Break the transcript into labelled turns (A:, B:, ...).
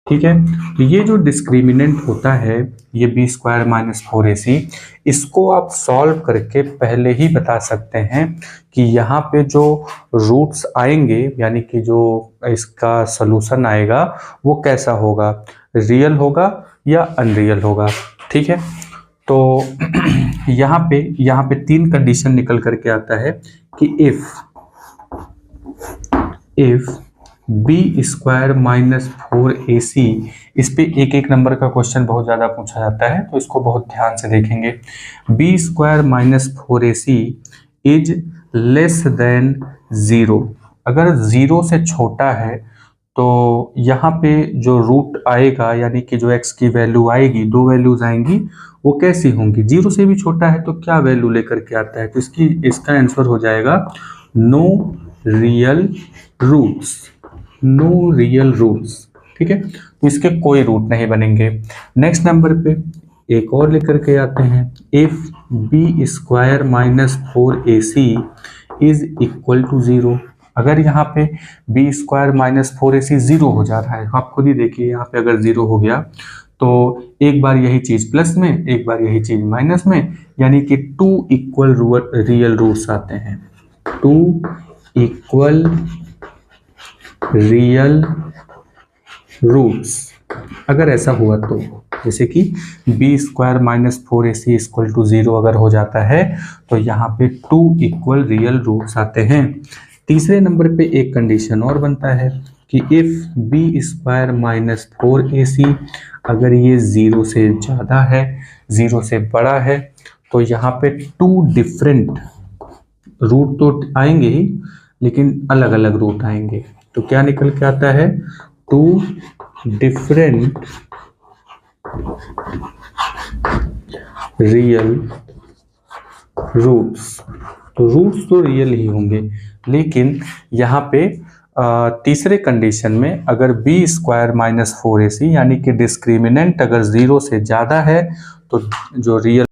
A: ठीक है। तो ये जो डिस्क्रिमिनेंट होता है ये बी स्क्वायर माइनस 4ac, इसको आप सॉल्व करके पहले ही बता सकते हैं कि यहाँ पे जो रूट्स आएंगे यानी कि जो इसका सलूशन आएगा वो कैसा होगा, रियल होगा या अनरियल होगा। ठीक है। तो यहाँ पे तीन कंडीशन निकल करके आता है कि if B square minus 4ac, इस पे एक एक नंबर का क्वेश्चन बहुत ज़्यादा पूछा जाता है तो इसको बहुत ध्यान से देखेंगे। B square minus 4ac is less than 0, अगर 0 से छोटा है तो यहाँ पे जो रूट आएगा यानी कि जो x की वैल्यू आएगी, दो वैल्यूज आएंगी, वो कैसी होंगी, 0 से भी छोटा है तो क्या वैल्यू लेकर के आता है, तो इसका आंसर हो जाएगा no real roots, no real roots. ठीक है। तो इसके कोई रूट नहीं बनेंगे। नेक्स्ट नंबर पे एक और लेकर के आते हैं, if B square minus 4ac is equal to 0, अगर यहाँ पे बी स्क्वायर माइनस 4ac 0 हो जा रहा है, आप खुद ही देखिए यहाँ पे अगर 0 हो गया तो एक बार यही चीज प्लस में, एक बार यही चीज माइनस में, यानी कि 2 इक्वल रियल रूट्स आते हैं, 2 इक्वल रियल रूट्स। अगर ऐसा हुआ तो जैसे कि B square minus 4ac equal to 0 अगर हो जाता है तो यहाँ पे 2 इक्वल रियल रूट्स आते हैं। तीसरे नंबर पे एक कंडीशन और बनता है कि if B square minus 4ac, अगर ये 0 से ज़्यादा है, 0 से बड़ा है, तो यहाँ पे 2 डिफरेंट रूट तो आएंगे ही लेकिन अलग अलग रूट आएंगे, तो क्या निकल के आता है, 2 डिफरेंट रियल रूट्स। तो रूट्स तो रियल ही होंगे, लेकिन यहाँ पे तीसरे कंडीशन में अगर बी स्क्वायर माइनस 4ac यानी कि डिस्क्रिमिनेंट अगर 0 से ज़्यादा है तो जो रियल